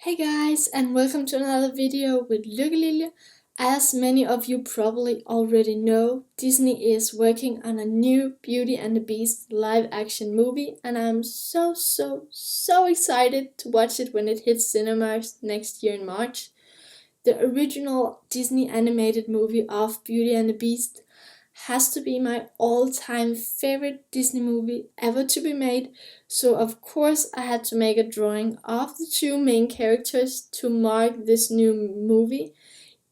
Hey guys, and welcome to another video with Lykkelilje. As many of you probably already know, Disney is working on a new Beauty and the Beast live action movie, and I'm so excited to watch it when it hits cinemas next year in March. The original Disney animated movie of Beauty and the Beast has to be my all-time favorite Disney movie ever to be made, so of course I had to make a drawing of the two main characters to mark this new movie,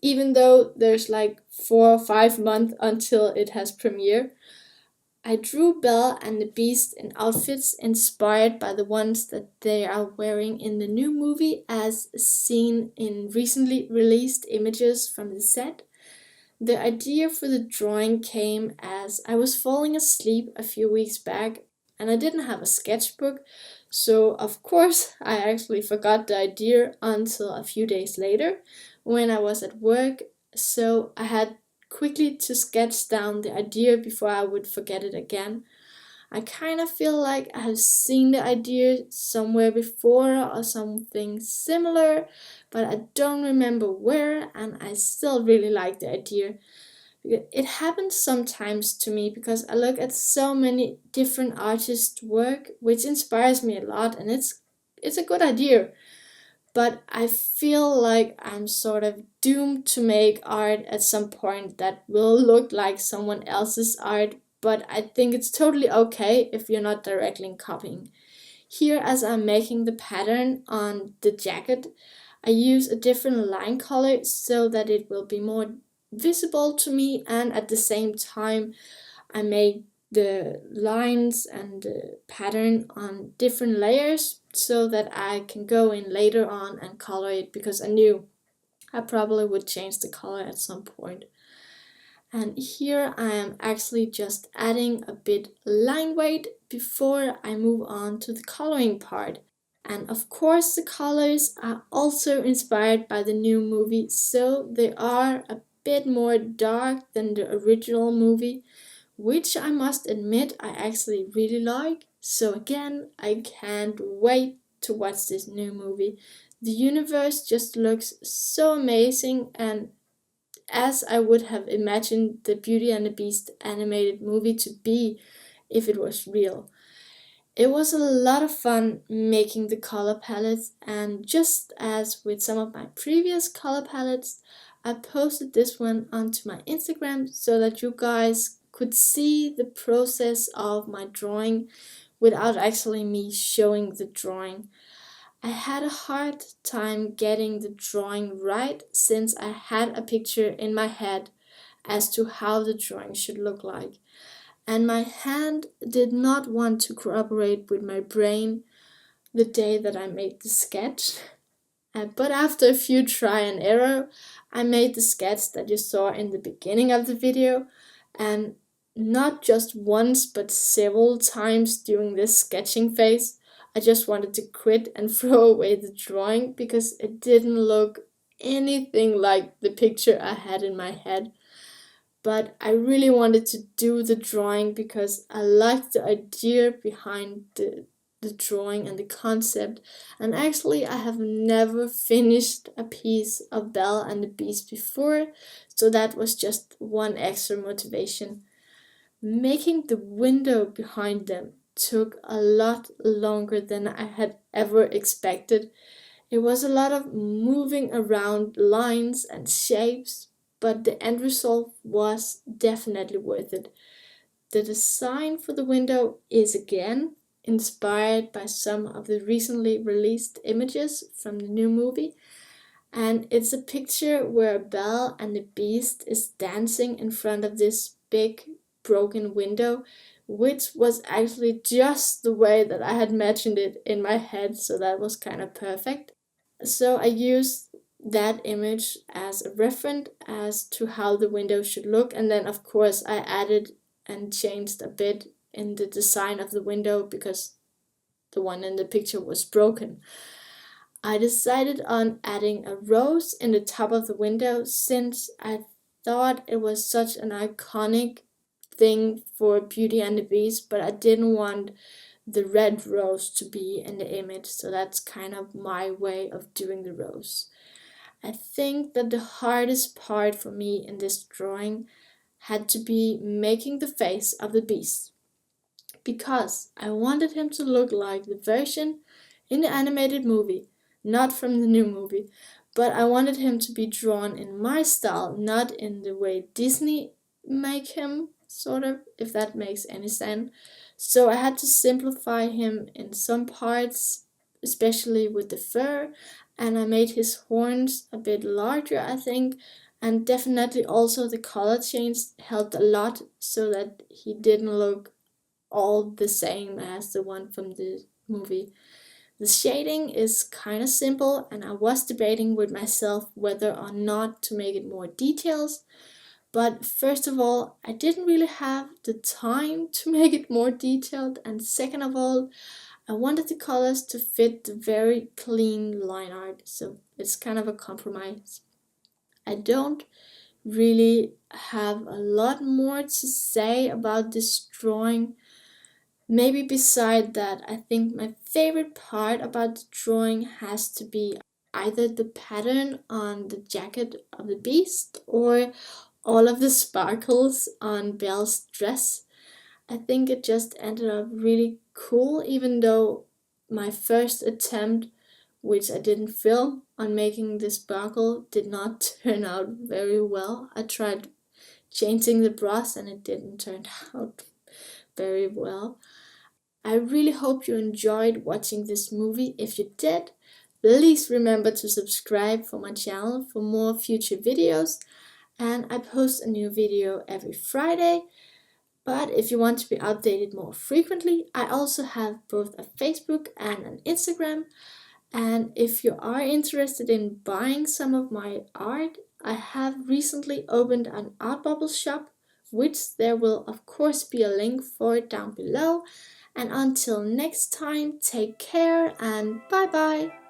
even though there's like 4 or 5 months until it has premiere. I drew Belle and the Beast in outfits inspired by the ones that they are wearing in the new movie, as seen in recently released images from the set. The idea for the drawing came as I was falling asleep a few weeks back and I didn't have a sketchbook, so of course I actually forgot the idea until a few days later when I was at work, so I had quickly to sketch down the idea before I would forget it again. I kind of feel like I have seen the idea somewhere before or something similar, but I don't remember where, and I still really like the idea. It happens sometimes to me because I look at so many different artists' work, which inspires me a lot, and it's a good idea. But I feel like I'm sort of doomed to make art at some point that will look like someone else's art, but I think it's totally okay if you're not directly copying. Here, as I'm making the pattern on the jacket, I use a different line color so that it will be more visible to me, and at the same time I make the lines and the pattern on different layers so that I can go in later on and color it, because I knew I probably would change the color at some point. And here I am actually just adding a bit line weight before I move on to the coloring part. And of course the colors are also inspired by the new movie, so they are a bit more dark than the original movie, which I must admit I actually really like. So again, I can't wait to watch this new movie. The universe just looks so amazing, and as I would have imagined the Beauty and the Beast animated movie to be if it was real. It was a lot of fun making the color palettes, and just as with some of my previous color palettes, I posted this one onto my Instagram so that you guys could see the process of my drawing without actually me showing the drawing. I had a hard time getting the drawing right since I had a picture in my head as to how the drawing should look like, and my hand did not want to cooperate with my brain the day that I made the sketch. But after a few try and error, I made the sketch that you saw in the beginning of the video, and not just once but several times during this sketching phase, I just wanted to quit and throw away the drawing because it didn't look anything like the picture I had in my head. But I really wanted to do the drawing because I liked the idea behind the drawing and the concept, and actually I have never finished a piece of Belle and the Beast before, so that was just one extra motivation. Making the window behind them took a lot longer than I had ever expected. It was a lot of moving around lines and shapes, but the end result was definitely worth it. The design for the window is again inspired by some of the recently released images from the new movie, and it's a picture where Belle and the Beast is dancing in front of this big broken window, which was actually just the way that I had imagined it in my head, so that was kind of perfect. So I used that image as a reference as to how the window should look, and then of course I added and changed a bit in the design of the window because the one in the picture was broken. I decided on adding a rose in the top of the window since I thought it was such an iconic thing for Beauty and the Beast, but I didn't want the red rose to be in the image. So that's kind of my way of doing the rose. I think that the hardest part for me in this drawing had to be making the face of the beast, because I wanted him to look like the version in the animated movie, not from the new movie, but I wanted him to be drawn in my style, not in the way Disney make him, sort of, if that makes any sense. So I had to simplify him in some parts, especially with the fur, and I made his horns a bit larger, I think, and definitely also the color change helped a lot so that he didn't look all the same as the one from the movie. The shading is kind of simple, and I was debating with myself whether or not to make it more details. But first of all, I didn't really have the time to make it more detailed, and second of all, I wanted the colors to fit the very clean line art, so it's kind of a compromise. I don't really have a lot more to say about this drawing. Maybe beside that, I think my favorite part about the drawing has to be either the pattern on the jacket of the beast or all of the sparkles on Belle's dress. I think it just ended up really cool, even though my first attempt, which I didn't film, on making the sparkle did not turn out very well. I tried changing the brush and it didn't turn out very well. I really hope you enjoyed watching this movie. If you did, please remember to subscribe for my channel for more future videos. And I post a new video every Friday. But if you want to be updated more frequently, I also have both a Facebook and an Instagram. And if you are interested in buying some of my art, I have recently opened an art bubble shop, which there will of course be a link for it down below. And until next time, take care and bye bye!